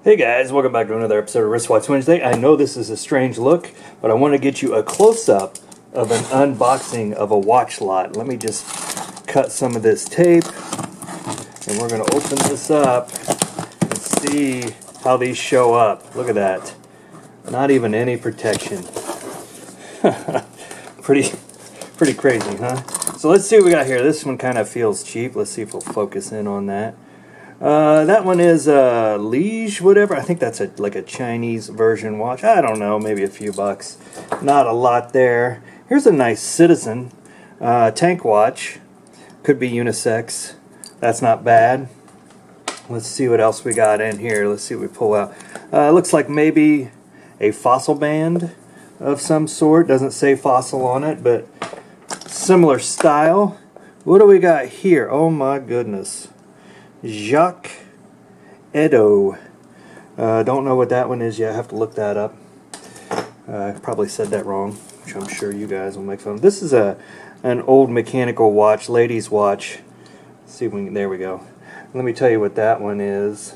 Hey guys, welcome back to another episode of Wristwatch Wednesday. I know this is a strange look, but I want to get you a close-up of an unboxing of a watch lot. Let me just cut some of this tape, and we're going to open this up and see how these show up. Look at that. Not even any protection. Pretty crazy, huh? So let's see what we got here. This one kind of feels cheap. Let's see if we'll focus in on that. That one is Liege, whatever. I think that's like a Chinese version watch. I don't know, maybe a few bucks. Not a lot there. Here's a nice Citizen tank watch. Could be unisex. That's not bad. Let's see what else we got in here. Let's see what we pull out. Looks like maybe a Fossil band of some sort. Doesn't say Fossil on it, but similar style. What do we got here? Oh my goodness. Jacques Edo. Don't know what that one is yet. I have to look that up. I probably said that wrong, which I'm sure you guys will make fun of. This is an old mechanical watch, ladies' watch. Let's see if we can, there we go. Let me tell you what that one is.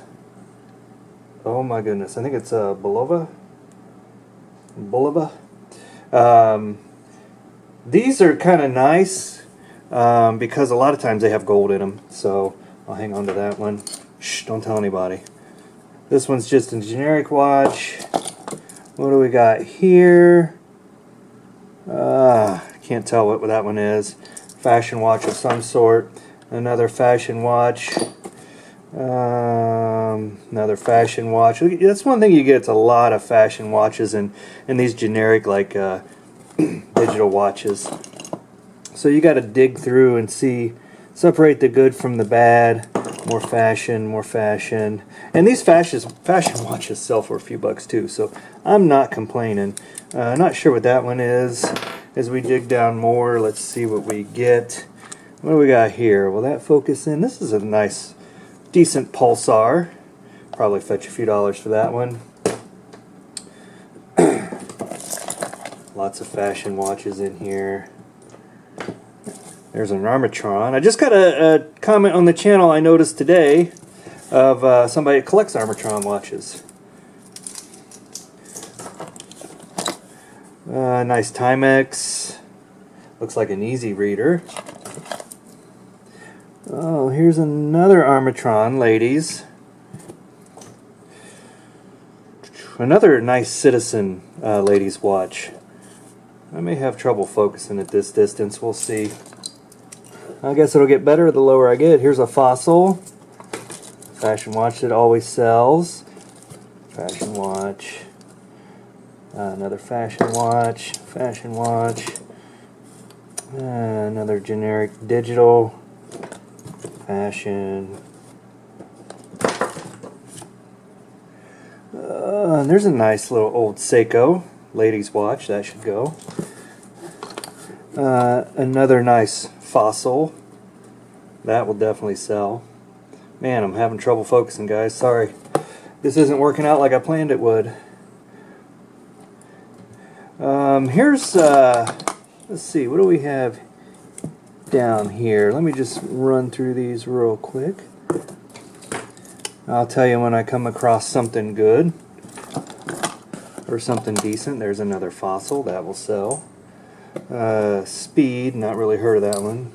Oh my goodness. I think it's a Bulova. These are kind of nice because a lot of times they have gold in them. So I'll hang on to that one. Shh, don't tell anybody. This one's just a generic watch. What do we got here? Can't tell what that one is. Fashion watch of some sort. Another fashion watch. Another fashion watch. That's one thing you get. It's a lot of fashion watches and these generic like digital watches. So you got to dig through and see. Separate the good from the bad. More fashion, more fashion. And these fashion watches sell for a few bucks too, so I'm not complaining. Not sure what that one is. As we dig down more, let's see what we get. What do we got here? Will that focus in? This is a nice, decent Pulsar. Probably fetch a few dollars for that one. Lots of fashion watches in here. There's an Armatron. I just got a comment on the channel I noticed today of somebody that collects Armatron watches. Nice Timex. Looks like an easy reader. Oh, here's another Armatron, ladies. Another nice Citizen ladies watch. I may have trouble focusing at this distance. We'll see. I guess it'll get better the lower I get. Here's a Fossil. Fashion watch that always sells. Fashion watch. Another fashion watch. Fashion watch. Another generic digital. Fashion. There's a nice little old Seiko ladies watch. That should go. Another nice Fossil. That will definitely sell. Man, I'm having trouble focusing, guys. Sorry. This isn't working out like I planned it would. Here's, let's see, what do we have down here? Let me just run through these real quick. I'll tell you when I come across something good or something decent. There's another Fossil. That will sell. Speed, not really heard of that one.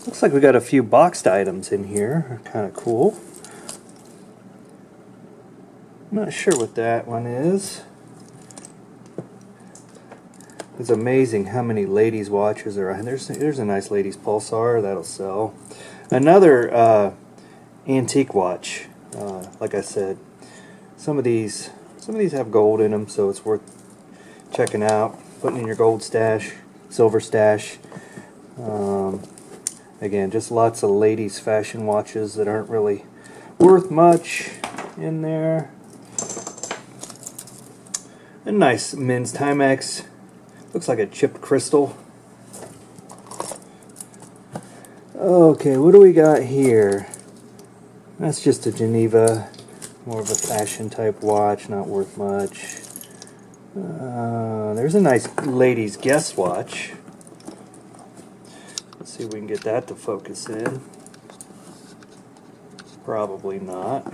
Looks like we got a few boxed items in here. Kind of cool. I'm not sure what that one is. It's amazing how many ladies watches are. There's a nice ladies Pulsar that'll sell. Another antique watch. Like I said, some of these have gold in them, so it's worth checking out. Putting in your gold stash, silver stash. Again, just lots of ladies' fashion watches that aren't really worth much in there. A nice men's Timex. Looks like a chipped crystal. Okay, what do we got here? That's just a Geneva. More of a fashion type watch, not worth much. There's a nice ladies' Guess watch. Let's see if we can get that to focus in. Probably not.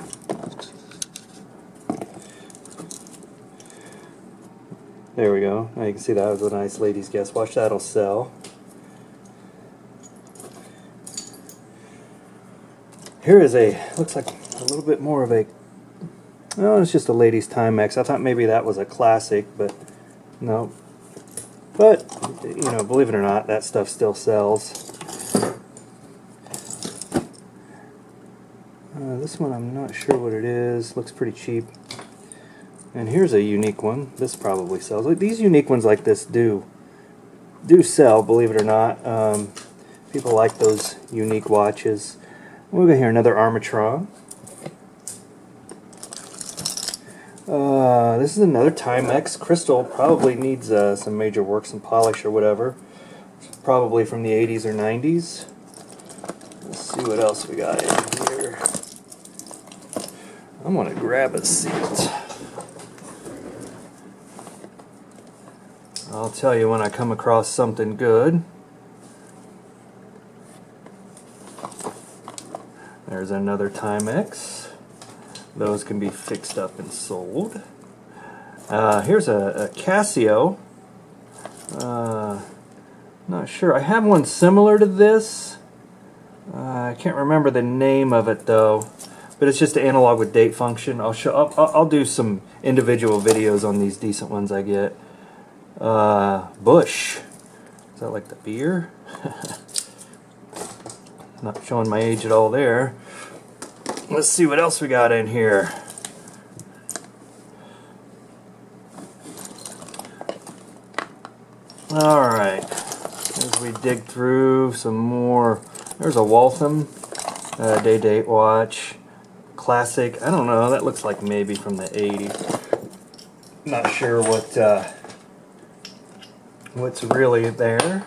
There we go. Now you can see that was a nice ladies' guest watch. That'll sell. Here is looks like a little bit more of a, oh, it's just a ladies' Timex. I thought maybe that was a classic, but no. But, you know, believe it or not, that stuff still sells. This one I'm not sure what it is. Looks pretty cheap. And here's a unique one. This probably sells. These unique ones like this do sell, believe it or not. People like those unique watches. We'll go here, another Armatron. This is another Timex. Crystal probably needs some major work, some polish or whatever. Probably from the 80s or 90s. Let's see what else we got in here. I'm going to grab a seat. I'll tell you when I come across something good. There's another Timex. Those can be fixed up and sold. Here's a Casio. Not sure. I have one similar to this. I can't remember the name of it though. But it's just an analog with date function. I'll do some individual videos on these decent ones I get. Bush. Is that like the beer? Not showing my age at all there. Let's see what else we got in here. Alright. As we dig through some more. There's a Waltham day-date watch. Classic. I don't know. That looks like maybe from the 80s. Not sure what's really there.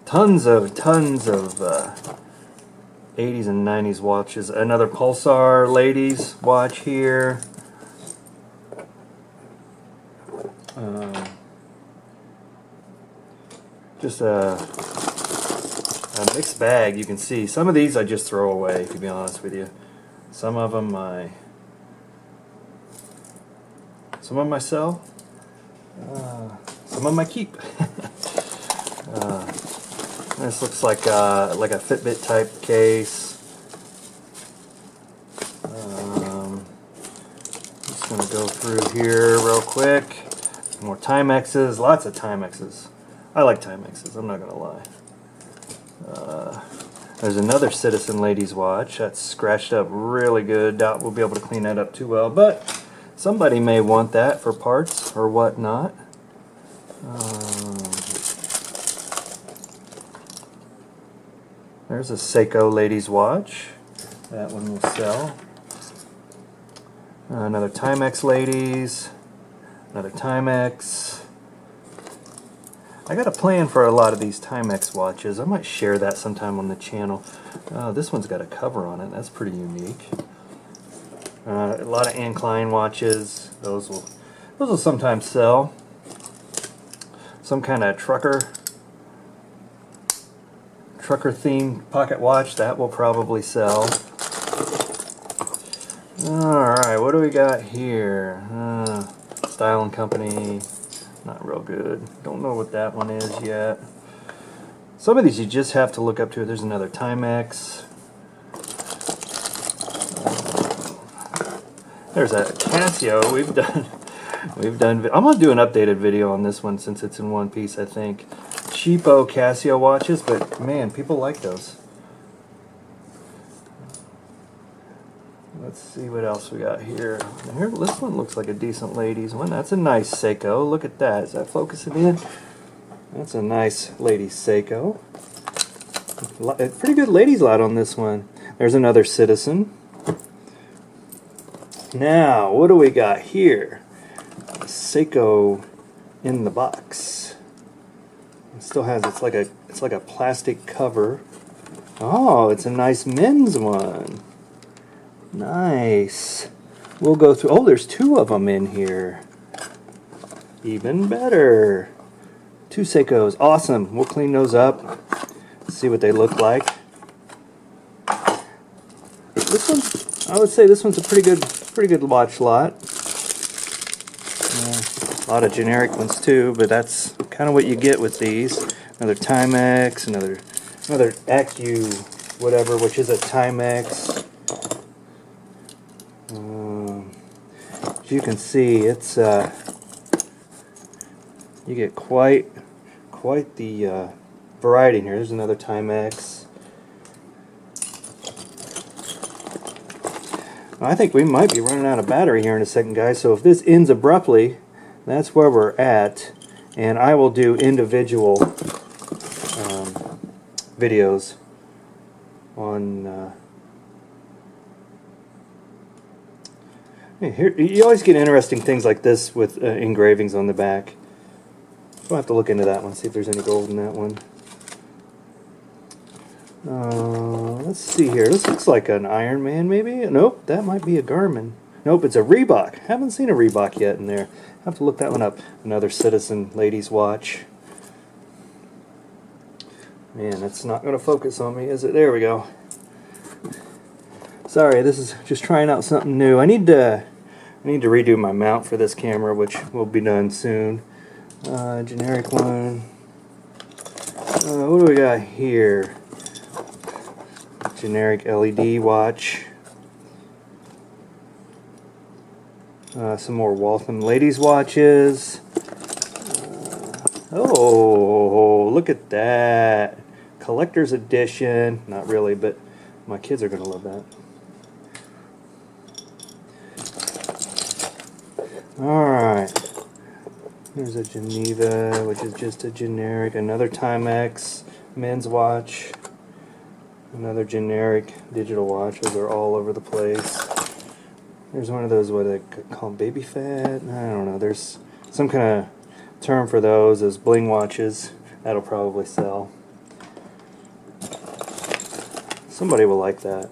Tons of 80s and 90s watches. Another Pulsar ladies watch here. Just a mixed bag. You can see some of these I just throw away, to be honest with you. Some of them I sell. Some of them I keep. This looks like a Fitbit type case. Just gonna go through here real quick. More Timexes, lots of Timexes. I like Timexes, I'm not gonna lie. There's another Citizen ladies watch that's scratched up really good. Doubt we'll be able to clean that up too well, but somebody may want that for parts or whatnot. There's a Seiko ladies watch. That one will sell. Another Timex ladies. Another Timex. I got a plan for a lot of these Timex watches. I might share that sometime on the channel. This one's got a cover on it. That's pretty unique. A lot of Anne Klein watches. Those will sometimes sell. Some kind of trucker themed pocket watch, that will probably sell. Alright, what do we got here? Style & Company, not real good. Don't know what that one is yet. Some of these you just have to look up to. There's another Timex. There's a Casio. We've done. I'm gonna do an updated video on this one since it's in one piece, I think. Cheapo Casio watches, but man, people like those. Let's see what else we got here. Here, this one looks like a decent ladies one. That's a nice Seiko. Look at that. Is that focusing in? That's a nice ladies Seiko. Pretty good ladies lot on this one. There's another Citizen. Now, what do we got here? Seiko in the box. It still has, it's like a plastic cover. Oh, it's a nice men's one. Nice. We'll go through. Oh, there's two of them in here. Even better. Two Seikos. Awesome. We'll clean those up. See what they look like. this one, I would say this one's a pretty good watch lot. A lot of generic ones too, but that's kind of what you get with these. Another Timex, another Accu whatever, which is a Timex. As you can see, it's you get quite the variety in here. There's another Timex. I think we might be running out of battery here in a second, guys, so if this ends abruptly, that's where we're at, and I will do individual videos on here. You always get interesting things like this with engravings on the back. We'll have to look into that one, see if there's any gold in that one. Let's see here. This looks like an Iron Man, maybe? Nope, that might be a Garmin. Nope, it's a Reebok. Haven't seen a Reebok yet in there. Have to look that one up. Another Citizen ladies watch. Man, that's not going to focus on me, is it? There we go. Sorry, this is just trying out something new. I need to redo my mount for this camera, which will be done soon. Generic one. What do we got here? Generic LED watch. Some more Waltham ladies watches. Oh, look at that. Collector's edition. Not really, but my kids are going to love that. Alright. There's a Geneva, which is just a generic. Another Timex men's watch. Another generic digital watch. Those are all over the place. There's one of those, what they call them, baby fat? I don't know. There's some kind of term for those as bling watches. That'll probably sell. Somebody will like that.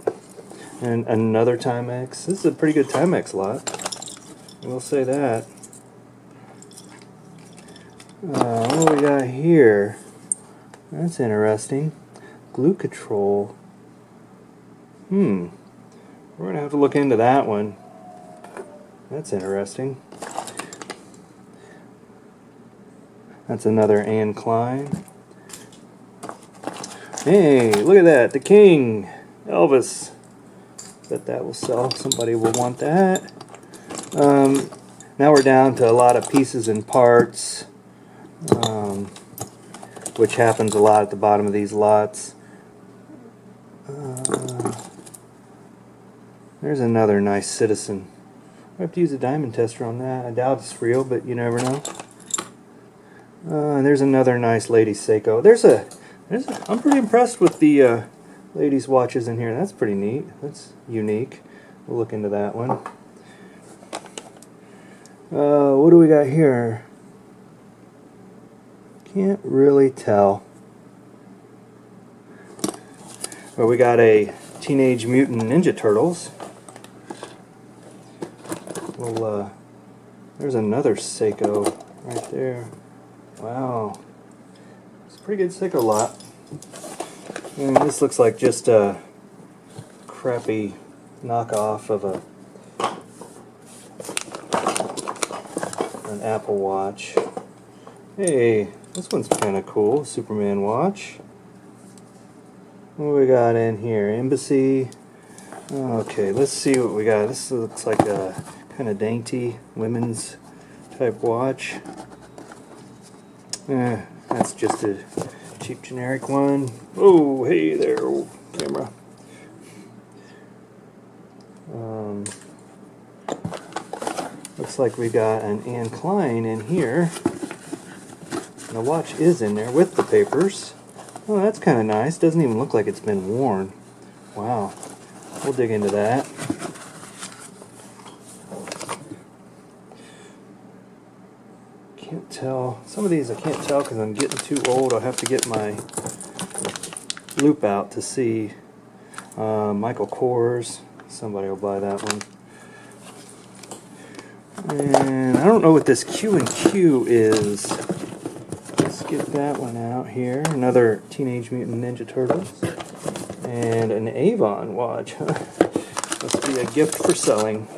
And another Timex. This is a pretty good Timex lot. We'll say that. What do we got here? That's interesting. Glue control. We're going to have to look into that one. That's interesting. That's another Anne Klein. Hey, look at that. The King. Elvis. Bet that will sell. Somebody will want that. Now we're down to a lot of pieces and parts, which happens a lot at the bottom of these lots. There's another nice Citizen. I have to use a diamond tester on that. I doubt it's real, but you never know. And there's another nice lady Seiko. I'm pretty impressed with the ladies' watches in here. That's pretty neat. That's unique. We'll look into that one. What do we got here? Can't really tell. Well, we got a Teenage Mutant Ninja Turtles. Well, there's another Seiko right there. Wow. It's a pretty good Seiko lot. And this looks like just a crappy knockoff of an Apple Watch. Hey, this one's kind of cool. Superman watch. What do we got in here? Embassy. Okay, let's see what we got. This looks like a kind of dainty women's type watch. That's just a cheap generic one. Oh, hey there, old camera. Looks like we got an Anne Klein in here. And the watch is in there with the papers. Oh, that's kind of nice. Doesn't even look like it's been worn. Wow. We'll dig into that. Can't tell. Some of these I can't tell because I'm getting too old. I'll have to get my loop out to see. Michael Kors. Somebody will buy that one. And I don't know what this Q&Q is. Let's get that one out here. Another Teenage Mutant Ninja Turtles. And an Avon watch. Must be a gift for selling.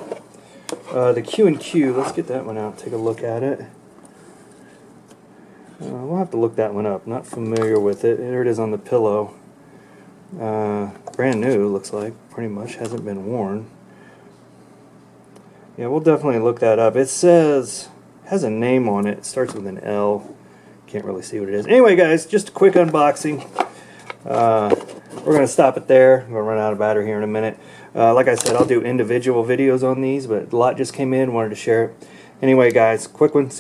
The Q&Q, let's get that one out, take a look at it. We'll have to look that one up. Not familiar with it. There it is on the pillow. Brand new, looks like. Pretty much hasn't been worn. Yeah, we'll definitely look that up. It says, has a name on it. It starts with an L. Can't really see what it is. Anyway, guys, just a quick unboxing. We're going to stop it there. I'm going to run out of battery here in a minute. Like I said, I'll do individual videos on these, but a lot just came in. Wanted to share it. Anyway, guys, quick one.